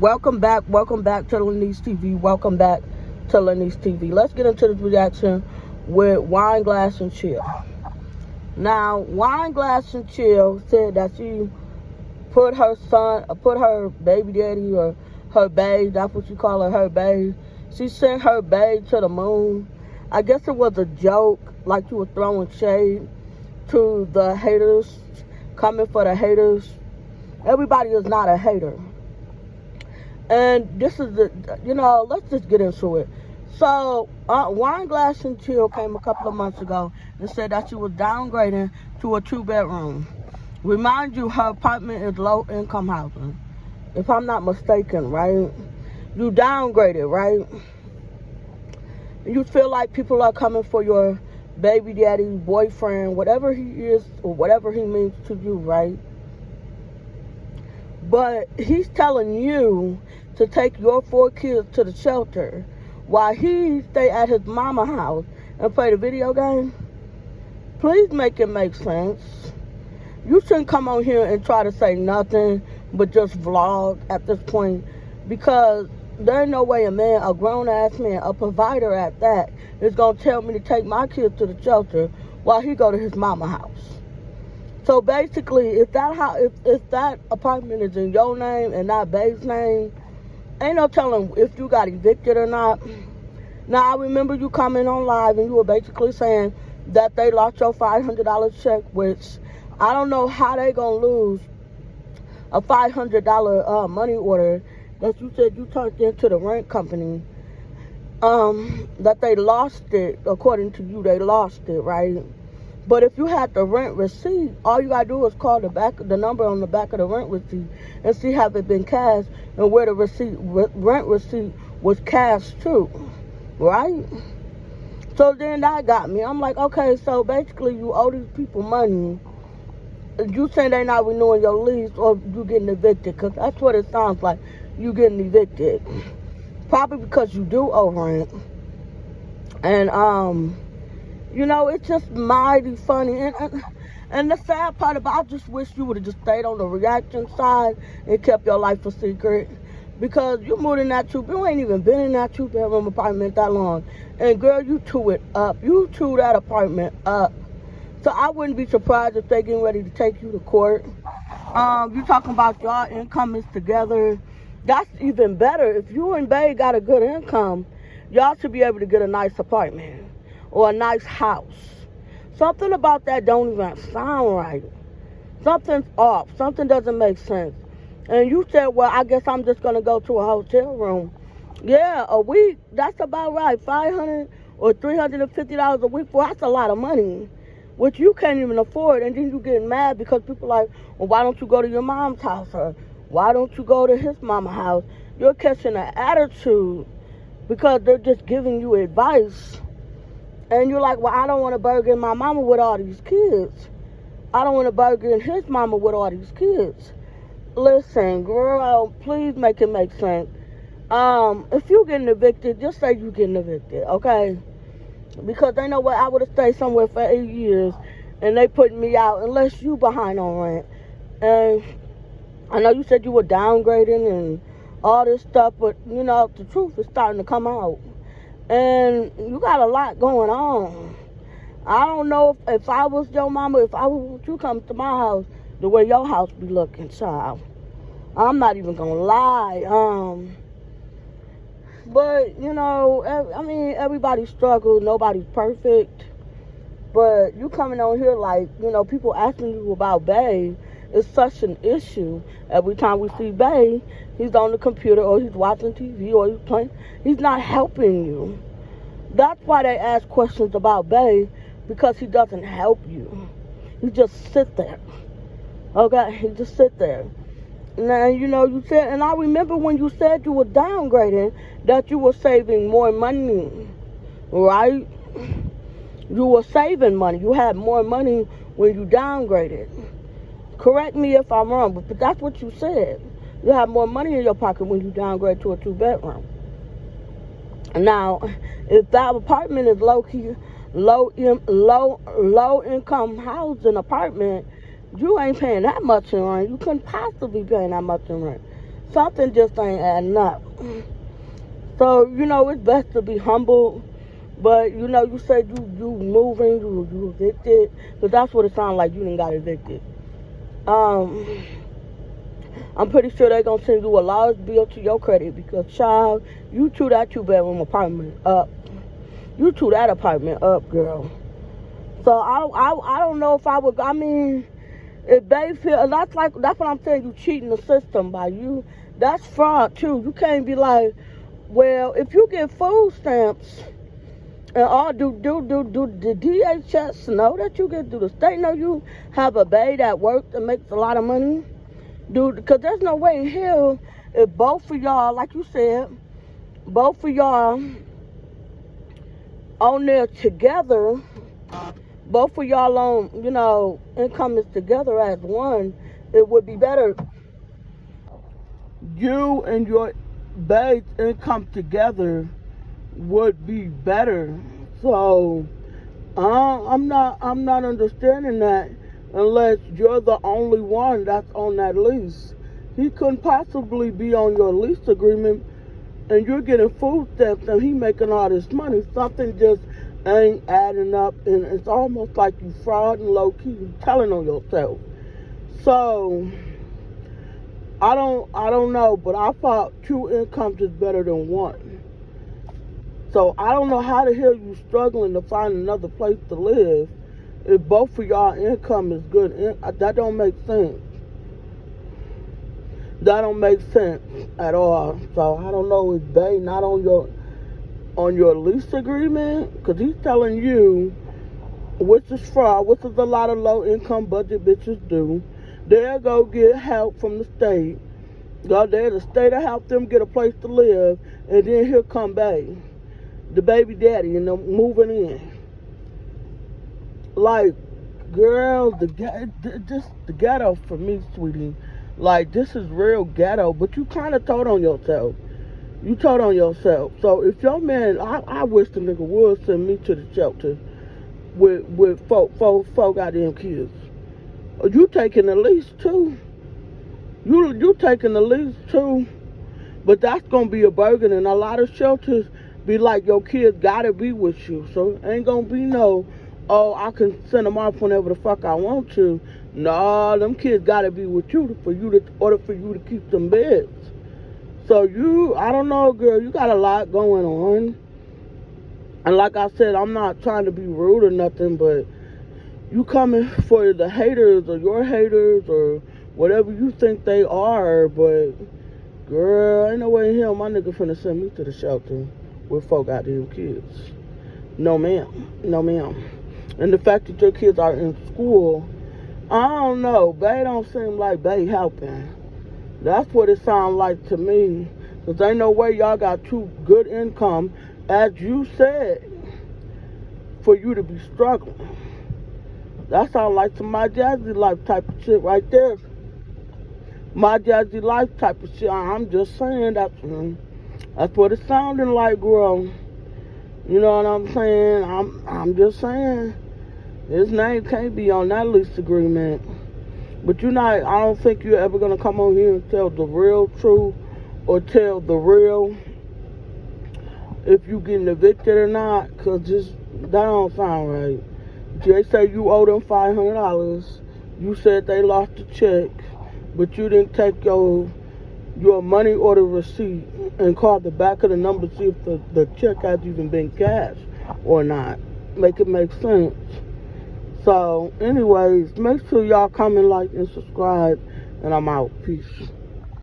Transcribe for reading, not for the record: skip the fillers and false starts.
Welcome back to Lanice TV. Welcome back to Lanice TV. Let's get into this reaction with Wine Glass and Chill. Now, Wine Glass and Chill said that she put her baby daddy, or her babe, that's what you call her babe. She sent her babe to the moon. I guess it was a joke, like you were throwing shade to the haters, coming for the haters. Everybody is not a hater. And this is let's just get into it. So, Wine Glass and Chill came a couple of months ago and said that she was downgrading to a 2-bedroom. Remind you, her apartment is low-income housing, if I'm not mistaken, right? You downgraded, right? You feel like people are coming for your baby daddy, boyfriend, whatever he is or whatever he means to you, right? But he's telling you to take your 4 kids to the shelter while he stay at his mama house and play the video game. Please make it make sense. You shouldn't come on here and try to say nothing but just vlog at this point, because there ain't no way a grown-ass man, a provider at that, is going to tell me to take my kids to the shelter while he go to his mama house. So basically, if that apartment is in your name and not Babe's name, ain't no telling if you got evicted or not. Now, I remember you coming on live and you were basically saying that they lost your $500 check, which I don't know how they gonna lose a $500 money order that you said you turned into the rent company. That they lost it, according to you, they lost it, right? But if you had the rent receipt, all you gotta do is call the number on the back of the rent receipt and see have it been cashed and where the rent receipt was cashed to, right? So then that got me. I'm like, okay, so basically you owe these people money. You saying they not renewing your lease, or you getting evicted? Because that's what it sounds like. You getting evicted. Probably because you do owe rent. And it's just mighty funny. And the sad part about it, I just wish you would have just stayed on the reaction side and kept your life a secret. Because you moved in that you ain't even been in that 2-bedroom apartment that long. And girl, you tore it up. You tore that apartment up. So I wouldn't be surprised if they getting ready to take you to court. You talking about y'all income is together. That's even better. If you and Babe got a good income, y'all should be able to get a nice apartment or a nice house. Something about that don't even sound right. Something's off. Something doesn't make sense. And you said, well, I guess I'm just going to go to a hotel room. Yeah, a week, that's about right. $500 or $350 a week, well, that's a lot of money, which you can't even afford. And then you get mad because people like, well, why don't you go to your mom's house? Or why don't you go to his mama's house? You're catching an attitude because they're just giving you advice. And you're like, well, I don't want to burden my mama with all these kids. I don't want to burden his mama with all these kids. Listen, girl, please make it make sense. If you getting evicted, just say you getting evicted, okay? Because they know what, I would have stayed somewhere for 8 years and they putting me out unless you behind on rent. And I know you said you were downgrading and all this stuff, but the truth is starting to come out. And you got a lot going on. I don't know if I was your mama, if I would you come to my house the way your house be looking, child. I'm not even gonna lie. But everybody struggles. Nobody's perfect. But you coming on here like, people asking you about Babe is such an issue. Every time we see Babe, he's on the computer or he's watching TV or he's playing. He's not helping you. That's why they ask questions about Babe, because he doesn't help you. He just sit there. Okay? He just sit there. Now, you said, and I remember when you said you were downgrading, that you were saving more money, right? You were saving money. You had more money when you downgraded. Correct me if I'm wrong, but that's what you said. You have more money in your pocket when you downgrade to a 2-bedroom. Now, if that apartment is low income housing apartment, you ain't paying that much in rent. You couldn't possibly be paying that much in rent. something just ain't adding up. So, it's best to be humble. But, you said you moving, you evicted. Because that's what it sounds like. You done got evicted. I'm pretty sure they're going to send you a large bill to your credit. Because, child, you chew that 2-bedroom apartment up. You chew that apartment up, girl. So, I don't know if I would, if they feel, that's what I'm saying, you cheating the system by you. That's fraud, too. You can't be like, well, if you get food stamps, and all do the DHS know that you get, do the state know you have a babe that works and makes a lot of money? Because there's no way in hell if both of y'all, like you said, both of y'all on there together, both of y'all on, income is together as one, it would be better. You and your babe's income together would be better. So I'm not understanding that unless you're the only one that's on that lease. He couldn't possibly be on your lease agreement and you're getting food stamps and he making all this money. Something just ain't adding up, and it's almost like you fraud and low-key telling on yourself. So I don't know, but I thought 2 incomes is better than 1. So I don't know how the hell you struggling to find another place to live if both of y'all income is good. That don't make sense. That don't make sense at all. So I don't know if they not on your lease agreement, because he's telling you, which is fraud, which is a lot of low income budget bitches do. They'll go get help from the state. Go there, the state will help them get a place to live, and then he'll come back. The baby daddy and them moving in. Like, girl, just the ghetto for me, sweetie. Like, this is real ghetto, but you kind of told on yourself. You told on yourself. So if your man, I wish the nigga would send me to the shelter with four goddamn kids. You taking the lease too. You taking the lease too. But that's gonna be a burden, and a lot of shelters be like, your kids gotta be with you. So ain't gonna be no, oh, I can send them off whenever the fuck I want to. No, them kids gotta be with you in order for you to keep them beds. So I don't know, girl, you got a lot going on. And like I said, I'm not trying to be rude or nothing, but you coming for the haters or your haters or whatever you think they are, but girl, ain't no way in hell my nigga finna send me to the shelter with 4 goddamn kids. No ma'am. No ma'am. And the fact that your kids are in school, I don't know. They don't seem like they helping. That's what it sounds like to me. Because ain't no way y'all got 2 good income, as you said, for you to be struggling. That sounds like some My Jazzy Life type of shit right there. My Jazzy Life type of shit. I'm just saying that's what it's sounding like, girl. You know what I'm saying? I'm just saying. His name can't be on that lease agreement. But I don't think you're ever going to come on here and tell the real truth or tell the real if you getting evicted or not, because that don't sound right. They say you owe them $500. You said they lost the check, but you didn't take your money order receipt and call the back of the number to see if the check has even been cashed or not. Make it make sense. So, anyways, make sure y'all comment, like, and subscribe, and I'm out. Peace.